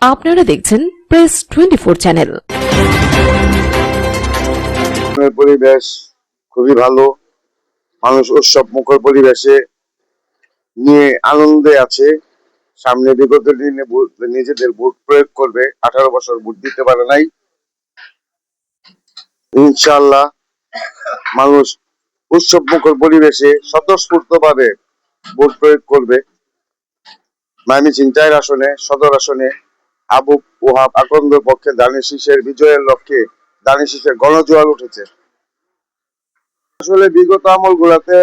আপনারা দেখছেন press 24 channel. পরিবেশ খুবই ভালো, মানুষ উৎসব মুখর পরিবেশে নিয়ে আনন্দে আছে। সামনে বিগত দিনে নিজেদের ভোট প্রয়োগ করবে, 18 বছর ভোট দিতে পারে নাই। ইনশাআল্লাহ মানুষ উৎসব মুখর পরিবেশে স্বতঃস্ফূর্ত ভাবে ভোট প্রয়োগ করবে। ময়মনসিংহ 4 আসনে, সদর আসনে আবু ওহাব আকন্দের পক্ষে ধানের শীষের বিজয়ের লক্ষ্যে ধানের শীষের গণজোয়ার উঠেছে। আসলে বিগত আমল গুলাতে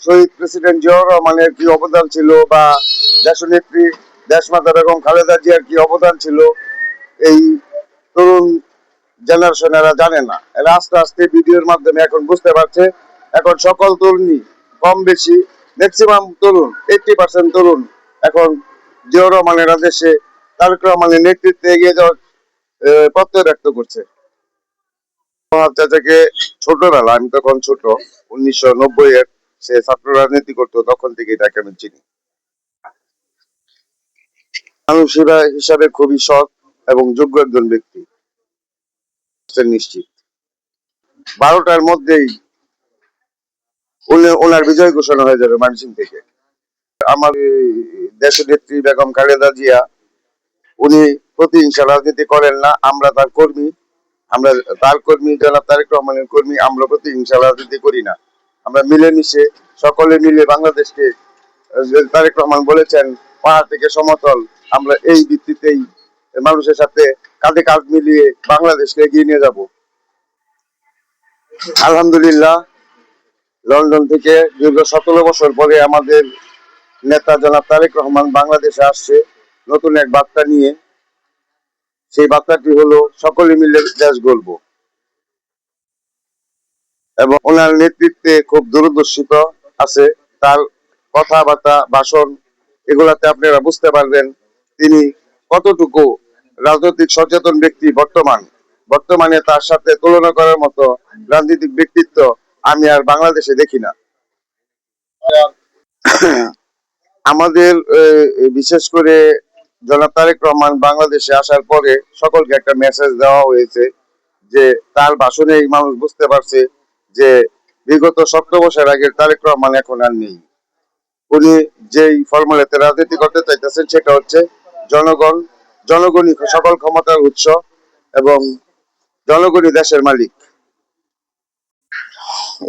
শহীদ প্রেসিডেন্ট জিয়াউর রহমানের কি অবদান ছিল বা দেশনেত্রী দেশমাতা বেগম খালেদা জিয়ার কি অবদান ছিল, এই তরুণ জেনারেশনেরা জানে না। এরা আস্তে আস্তে ভিডিওর মাধ্যমে এখন বুঝতে পারছে। এখন সকল তরুণী কম বেশি ম্যাক্সিমাম তরুণ 80% তরুণ এখন জিয়াউর রহমানের আদেশে তারেক রহমানের নেতৃত্বে এগিয়ে যাওয়ার প্রত্যয় ব্যক্ত করছে। চাচাকে ছোটবেলা, আমি তখন ছোট, 1990-এর, সে ছাত্র রাজনীতি করতো, তখন থেকে তাকে আমি চিনি। মানুষ হিসাবে খুবই সৎ এবং যোগ্য একজন ব্যক্তি, নিশ্চিত 12টার মধ্যেই ওনার বিজয় ঘোষণা হয়ে যাবে ময়মনসিংহ থেকে। আমার দেশনেত্রী বেগম খালেদা জিয়া, উনি প্রতিহিংসা রাজনীতি করেন না। আমরা তার কর্মী, আমরা তার কর্মী, জনাব তারেক রহমানের কর্মী। আমরা প্রতিহিংসা রাজনীতি করি না, আমরা মিলেমিশে সকলে মিলে বাংলাদেশকে, তারেক রহমান বলেছেন পাহাড় থেকে সমতল, আমরা এই ভিত্তিতেই মানুষের সাথে কাঁধে কাঁধ মিলিয়ে বাংলাদেশকে এগিয়ে নিয়ে যাব। আলহামদুলিল্লাহ, লন্ডন থেকে দীর্ঘ 17 বছর পরে আমাদের নেতা জনাব তারেক রহমান বাংলাদেশে আসছে নতুন এক বার্তা নিয়ে। সেই বার্তাটি হলো সকলে মিলে দেশ গড়বো। এবং ওনার নেতৃত্বে খুব দূরদর্শিতা আছে। তার কথাবার্তা, ভাষণ, এগুলাতে আপনারা বুঝতে পারবেন তিনি কতটুকু রাজনৈতিক সচেতন ব্যক্তি। বর্তমানে তার সাথে তুলনা করার মতো রাজনৈতিক ব্যক্তিত্ব আমি আর বাংলাদেশে দেখি না। আমাদের বিশেষ করে জনাব তারেক রহমান বাংলাদেশে আসার পরে সকলকে একটা মেসেজ দেওয়া হয়েছে যে তার ভাষণেই মানুষ বুঝতে পারছে যে বিগত 17 বছর আগের তারেক রহমান এখন আর নেই। উনি যেই ফর্মুলাতে রাজনীতি করতে চাইতেছেন সেটা হচ্ছে জনগণই সকল ক্ষমতার উৎস এবং জনগণই দেশের মালিক।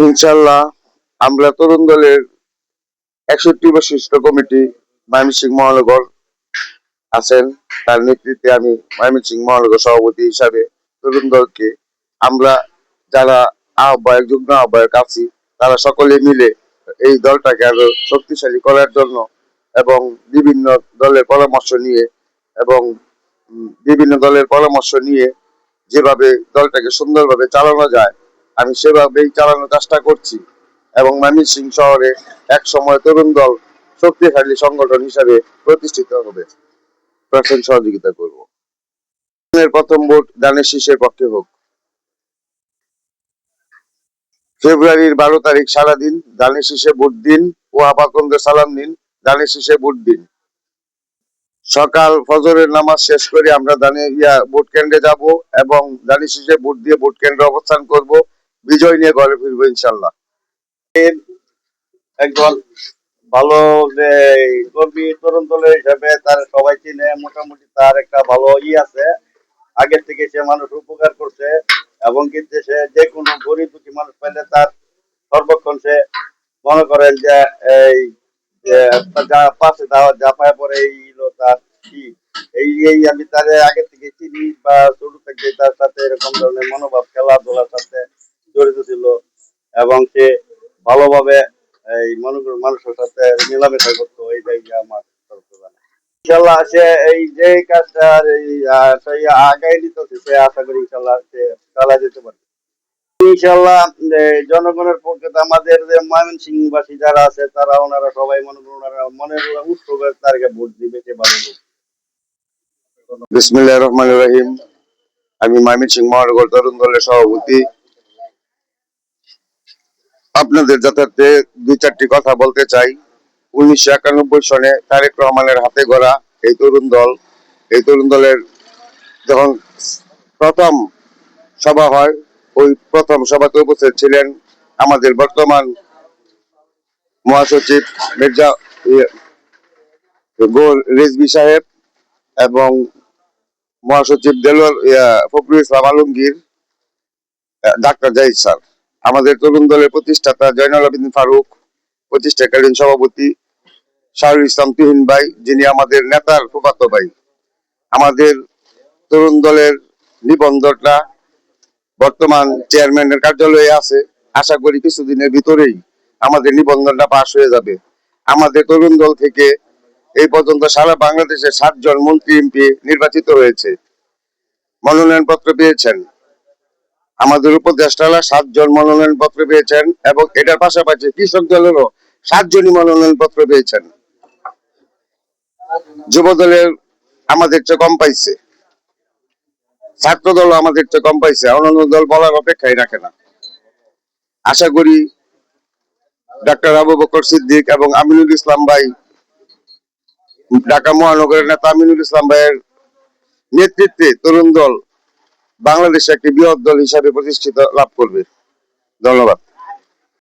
ইনশাল্লাহ আমরা তরুণ দলের 61 বিশিষ্ট কমিটি ময়মনসিংহ মহানগর আছেন, তার নেতৃত্বে আমি ময়মনসিংহ মহানগর সভাপতি হিসাবে তরুণ দলকে, আমরা যারা আহ্বায়ক, যুগ্ম আহ্বায়ক আছি, তারা সকলে মিলে এই দলটাকে আরো শক্তিশালী করার জন্য এবং বিভিন্ন দলের পরামর্শ নিয়ে যেভাবে দলটাকে সুন্দরভাবে চালানো যায়, আমি সেভাবেই চালানোর চেষ্টা করছি। এবং ময়মনসিংহ শহরে এক সময় তরুণ দল শক্তিশালী সংগঠন হিসাবে প্রতিষ্ঠিত হবে। প্রাথমিক সহযোগিতা করব। প্রথম ভোট ধানের শীষের পক্ষে হোক। ফেব্রুয়ারির 12 তারিখ সারাদিন ধানের শীষে ভোট দিন ও আপাতন্দের সালাম দিন, ধানের শীষে ভোট দিন। সকাল ফজরের নামাজ শেষ করে আমরা ভোট কেন্দ্রে যাব এবং ধানের শীষে ভোট দিয়ে ভোট কেন্দ্রে অবস্থান করব। বিজয় নিয়ে ঘরে ফিরবো ইনশাল্লাহ। একজন ভালো যে কর্মী তরুণ দলের হিসাবে তার সবাই চিনে, মোটামুটি তার একটা ভালো আছে। আগের থেকে সে মানুষ উপকার করছে এবং কিন্তু সে যে কোনো গরিব দুঃখী মানুষ পাইলে তার সর্বক্ষণ সে মনে করেন যে এই যা পাশে যা পায় পরে এই তার কি এই আমি তার আগে থেকে চিনি বা ছোট থেকে তার সাথে এরকম ধরনের মনোভাব, খেলাধুলার সাথে জড়িত ছিল এবং সে ভালোভাবে এই মানুষের সাথে মেলামেশা করতো। এইটাই আমার ইনশাল্লাহ সে এই যে কাজটা এই আগাই নিতেছে, সে আশা করি ইনশাল্লাহ সে চালা যেতে পারে ইনশাল্লাহ। জনগণের পক্ষে আমাদের যে ময়মনসিংহবাসী যারা আছে তারা ওনারা সবাই মনের উৎসবের তারিখে ভোট দিবে। সে ভালো বিসমিল্লাহির রহমানির রহিম। আমি ময়মনসিংহ মহানগর তরুণ দলের সভাপতি। আপনাদের যথার্থে 2-4টি কথা বলতে চাই। 1991 সনে তারেক রহমানের হাতে গড়া এই তরুণ দল এই তরুণ দলের যখন প্রথম সভা হয়, ওই প্রথম সভাতে উপস্থিত ছিলেন আমাদের বর্তমান মহাসচিব মির্জা গোল রেজবি সাহেব এবং মহাসচিব দেলোয়ার ফখরুল ইসলাম আলমগীর, ডাক্তার জাহিদ স্যার, আমাদের তরুণ দলের প্রতিষ্ঠাতা জয়নাল আবেদিন ফারুক, প্রতিষ্ঠাকালীন সভাপতি শাহরুল ইসলাম তুহিন ভাই, যিনি আমাদের নেতার ফুফাতো ভাই। আমাদের তরুণ দলের নিবন্ধনটা বর্তমান চেয়ারম্যানের কার্যালয়ে আছে। আশা করি কিছুদিনের ভিতরেই আমাদের নিবন্ধনটা পাস হয়ে যাবে। আমাদের তরুণ দল থেকে এই পর্যন্ত সারা বাংলাদেশে 7 জন মন্ত্রী এমপি নির্বাচিত হয়েছে, মনোনয়ন পত্র পেয়েছেন। আমাদের উপদেষ্টারা 7 জন মনোনয়ন পত্র পেয়েছেন এবং এটার পাশাপাশি কৃষক দলেরও 7 জনই মনোনয়ন পত্র পেয়েছেন। যুব দলের আমাদের চেয়ে কম পাইছে, ছাত্র দল আমাদের চেয়ে কম পাইছে, অন্যান্য দল বলার অপেক্ষাই রাখে না। আশা করি ডাক্তার আবু বকর সিদ্দিক এবং আমিনুল ইসলাম ভাই, ঢাকা মহানগরের নেতা আমিনুল ইসলাম ভাইয়ের নেতৃত্বে তরুণ দল বাংলাদেশে একটি বৃহৎ দল হিসাবে প্রতিষ্ঠিত লাভ করবে। ধন্যবাদ।